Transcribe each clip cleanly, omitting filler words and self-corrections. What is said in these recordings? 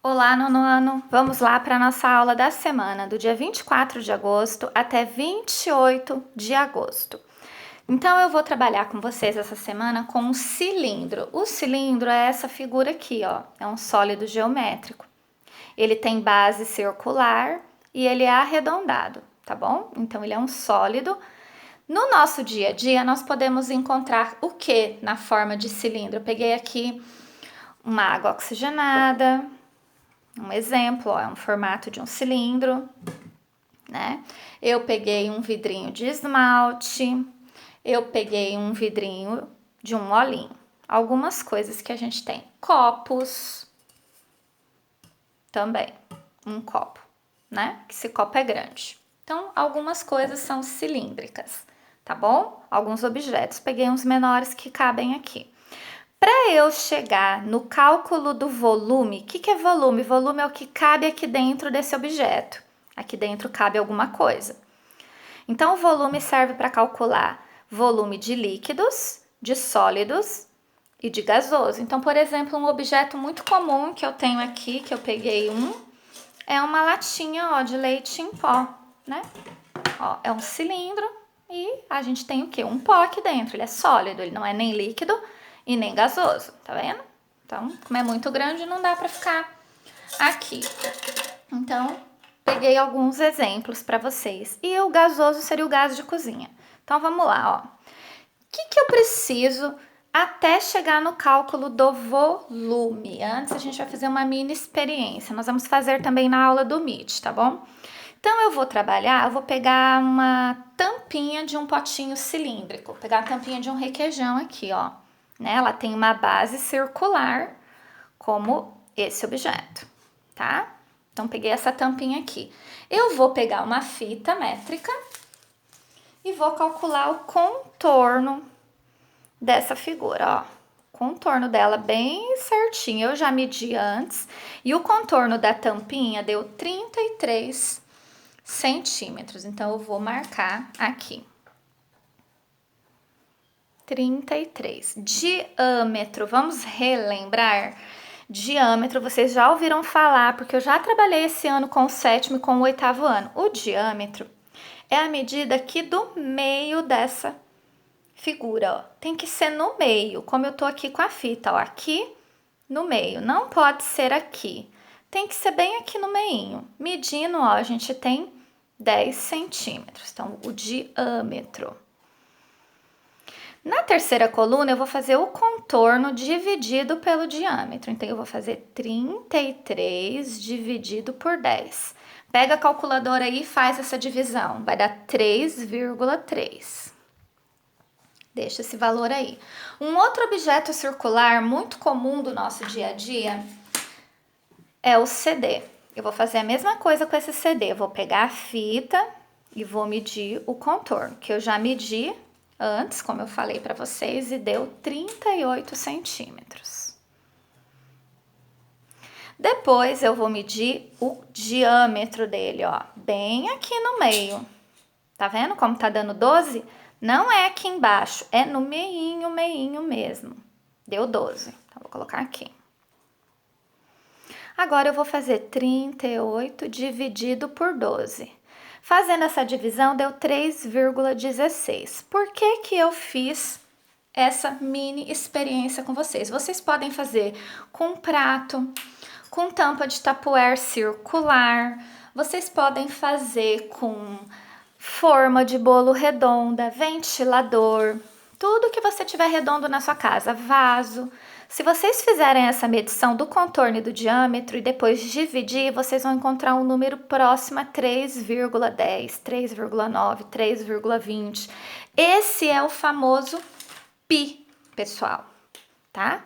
Olá, nono ano! Vamos lá para a nossa aula da semana, do dia 24 de agosto até 28 de agosto. Então, eu vou trabalhar com vocês essa semana com um cilindro. O cilindro é essa figura aqui, ó. É um sólido geométrico. Ele tem base circular e ele é arredondado, tá bom? Então, ele é um sólido. No nosso dia a dia, nós podemos encontrar o que na forma de cilindro? Eu peguei aqui uma água oxigenada. Um exemplo, ó, é um formato de um cilindro, né? Eu peguei um vidrinho de esmalte, eu peguei um vidrinho de um olhinho. Algumas coisas que a gente tem. Copos, também, um copo, né? Esse copo é grande. Então, algumas coisas são cilíndricas, tá bom? Alguns objetos. Peguei uns menores que cabem aqui. Para eu chegar no cálculo do volume, o que é volume? Volume é o que cabe aqui dentro desse objeto. Aqui dentro cabe alguma coisa. Então, o volume serve para calcular volume de líquidos, de sólidos e de gasoso. Então, por exemplo, um objeto muito comum que eu tenho aqui, que eu peguei é uma latinha, ó, de leite em pó, né? Ó, é um cilindro e a gente tem o quê? Um pó aqui dentro, ele é sólido, ele não é nem líquido e nem gasoso, tá vendo? Então, como é muito grande, não dá para ficar aqui. Então, peguei alguns exemplos para vocês. E o gasoso seria o gás de cozinha. Então, vamos lá, ó. O que eu preciso até chegar no cálculo do volume? Antes, a gente vai fazer uma mini experiência. Nós vamos fazer também na aula do MIT, tá bom? Então, eu vou pegar uma tampinha de um potinho cilíndrico. Vou pegar a tampinha de um requeijão aqui, ó. Né? Ela tem uma base circular, como esse objeto, tá? Então, peguei essa tampinha aqui. Eu vou pegar uma fita métrica e vou calcular o contorno dessa figura, ó. O contorno dela bem certinho, eu já medi antes. E o contorno da tampinha deu 33 centímetros. Então, eu vou marcar aqui. 33. Diâmetro, vamos relembrar? Diâmetro, vocês já ouviram falar, porque eu já trabalhei esse ano com o 7º e com o 8º ano. O diâmetro é a medida aqui do meio dessa figura, ó. Tem que ser no meio, como eu tô aqui com a fita, ó. Aqui no meio, não pode ser aqui. Tem que ser bem aqui no meinho. Medindo, ó, a gente tem 10 centímetros. Então, o diâmetro. Na terceira coluna, eu vou fazer o contorno dividido pelo diâmetro. Então, eu vou fazer 33 dividido por 10. Pega a calculadora aí e faz essa divisão. Vai dar 3,3. Deixa esse valor aí. Um outro objeto circular muito comum do nosso dia a dia é o CD. Eu vou fazer a mesma coisa com esse CD. Eu vou pegar a fita e vou medir o contorno, que eu já medi antes, como eu falei para vocês, e deu 38 centímetros. Depois eu vou medir o diâmetro dele, ó, bem aqui no meio. Tá vendo como tá dando 12? Não é aqui embaixo, é no meinho mesmo. Deu 12, então vou colocar aqui. Agora eu vou fazer 38 dividido por 12. Fazendo essa divisão, deu 3,16. Por que que eu fiz essa mini experiência com vocês? Vocês podem fazer com prato, com tampa de tupperware circular, vocês podem fazer com forma de bolo redonda, ventilador, tudo que você tiver redondo na sua casa, vaso. Se vocês fizerem essa medição do contorno e do diâmetro e depois dividir, vocês vão encontrar um número próximo a 3,10, 3,9, 3,20. Esse é o famoso pi, pessoal, tá?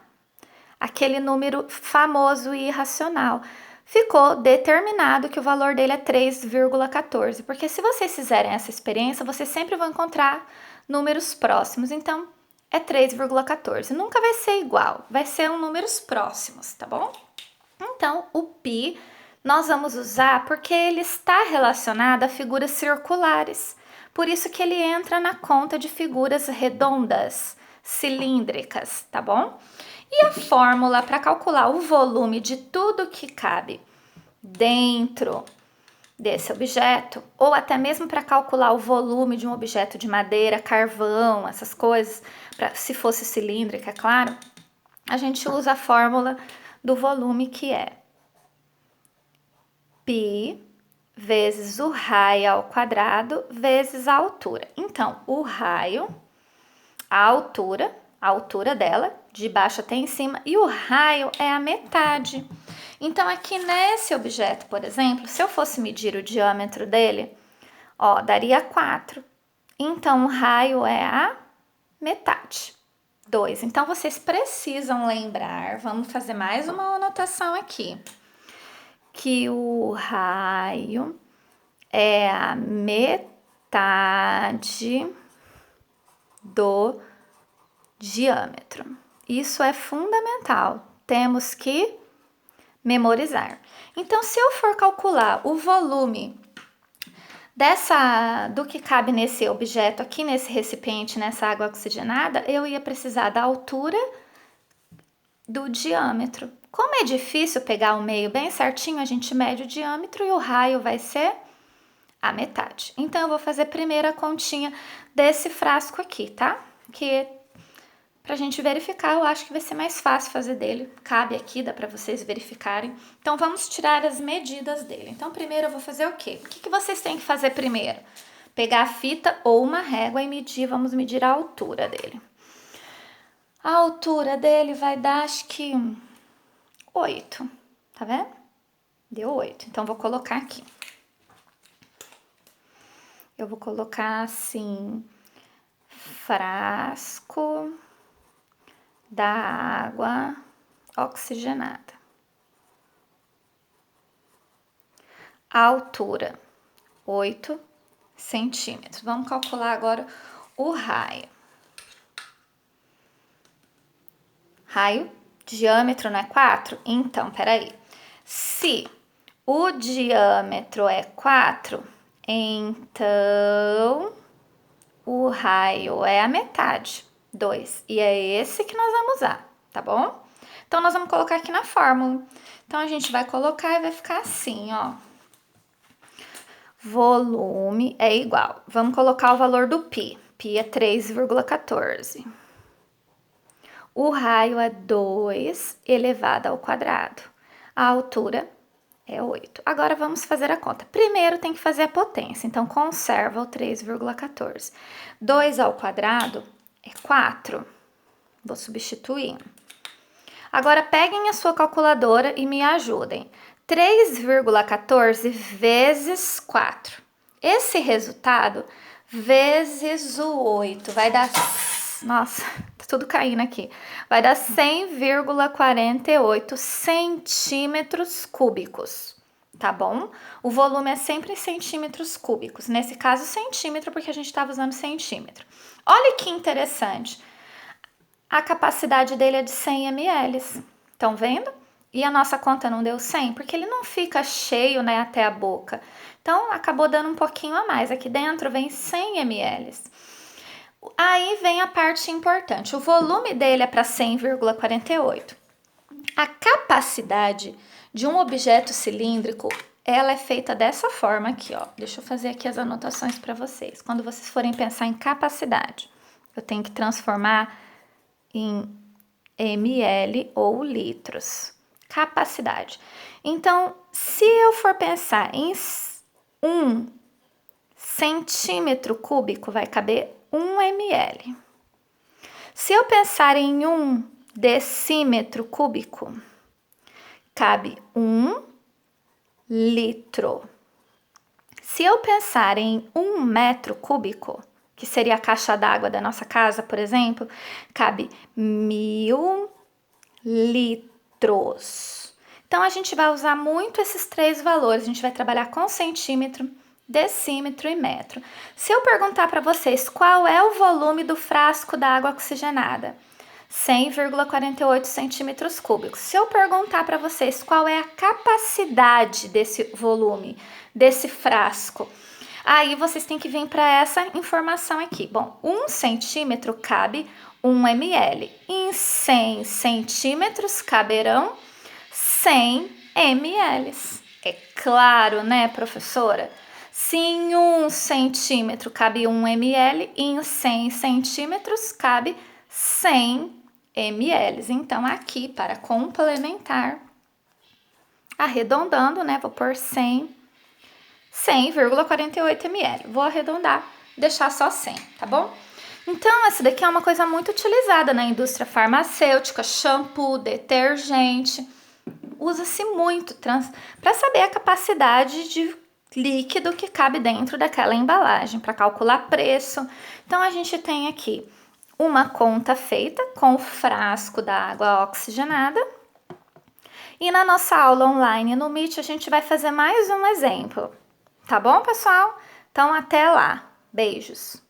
Aquele número famoso e irracional. Ficou determinado que o valor dele é 3,14, porque se vocês fizerem essa experiência, vocês sempre vão encontrar números próximos. Então, é 3,14. Nunca vai ser igual, vai ser números próximos, tá bom? Então, o pi nós vamos usar porque ele está relacionado a figuras circulares. Por isso que ele entra na conta de figuras redondas, cilíndricas, tá bom? E a fórmula para calcular o volume de tudo que cabe dentro desse objeto, ou até mesmo para calcular o volume de um objeto de madeira, carvão, essas coisas, se fosse cilíndrica, é claro, a gente usa a fórmula do volume, que é π vezes o raio ao quadrado vezes a altura. Então, o raio, a altura dela, de baixo até em cima, e o raio é a metade. Então, aqui nesse objeto, por exemplo, se eu fosse medir o diâmetro dele, ó, daria 4. Então, o raio é a metade. 2. Então, vocês precisam lembrar, vamos fazer mais uma anotação aqui, que o raio é a metade do diâmetro. Isso é fundamental. Temos que memorizar. Então, se eu for calcular o volume do que cabe nesse objeto aqui, nesse recipiente, nessa água oxigenada, eu ia precisar da altura, do diâmetro. Como é difícil pegar o meio bem certinho, a gente mede o diâmetro e o raio vai ser a metade. Então, eu vou fazer primeiro a continha desse frasco aqui, tá? Que pra gente verificar, eu acho que vai ser mais fácil fazer dele. Cabe aqui, dá pra vocês verificarem. Então, vamos tirar as medidas dele. Então, primeiro eu vou fazer o quê? O que vocês têm que fazer primeiro? Pegar a fita ou uma régua e medir, vamos medir a altura dele. A altura dele vai dar, acho que 8, tá vendo? Deu 8, então vou colocar aqui. Eu vou colocar assim, frasco da água oxigenada. A altura, 8 centímetros. Vamos calcular agora o raio. Raio, diâmetro não é 4? Então, peraí. Se o diâmetro é 4, então o raio é a metade, 2. E é esse que nós vamos usar, tá bom? Então, nós vamos colocar aqui na fórmula. Então, a gente vai colocar e vai ficar assim, ó. Volume é igual. Vamos colocar o valor do π. π é 3,14. O raio é 2 elevado ao quadrado. A altura é 8. Agora vamos fazer a conta. Primeiro tem que fazer a potência, então conserva o 3,14. 2 ao quadrado é 4. Vou substituir. Agora peguem a sua calculadora e me ajudem. 3,14 vezes 4. Esse resultado vezes o 8 vai dar... Nossa, tá tudo caindo aqui. Vai dar 100,48 centímetros cúbicos, tá bom? O volume é sempre em centímetros cúbicos. Nesse caso, centímetro, porque a gente estava usando centímetro. Olha que interessante. A capacidade dele é de 100 ml. Estão vendo? E a nossa conta não deu 100, porque ele não fica cheio, né, até a boca. Então, acabou dando um pouquinho a mais. Aqui dentro vem 100 ml. Aí vem a parte importante. O volume dele é para 100,48. A capacidade de um objeto cilíndrico, ela é feita dessa forma aqui, ó. Deixa eu fazer aqui as anotações para vocês. Quando vocês forem pensar em capacidade, eu tenho que transformar em ml ou litros. Capacidade. Então, se eu for pensar em 1 centímetro cúbico, vai caber 1 ml. Se eu pensar em 1 decímetro cúbico, cabe 1 litro. Se eu pensar em 1 metro cúbico, que seria a caixa d'água da nossa casa, por exemplo, cabe 1000 litros. Então, a gente vai usar muito esses três valores. A gente vai trabalhar com centímetro, decímetro e metro. Se eu perguntar para vocês qual é o volume do frasco da água oxigenada, 100,48 centímetros cúbicos. Se eu perguntar para vocês qual é a capacidade desse volume, desse frasco, aí vocês têm que vir para essa informação aqui. Bom, 1 centímetro cabe 1 ml. Em 100 centímetros caberão 100 ml. É claro, né, professora? Se em 1 centímetro cabe 1 ml, em 100 centímetros cabe 100 ml. Então, aqui, para complementar, arredondando, né, vou pôr 100,48 ml. Vou arredondar, deixar só 100, tá bom? Então, essa daqui é uma coisa muito utilizada na indústria farmacêutica, shampoo, detergente. Usa-se muito para saber a capacidade de líquido que cabe dentro daquela embalagem, para calcular preço. Então, a gente tem aqui uma conta feita com o frasco da água oxigenada. E na nossa aula online no Meet, a gente vai fazer mais um exemplo. Tá bom, pessoal? Então, até lá. Beijos!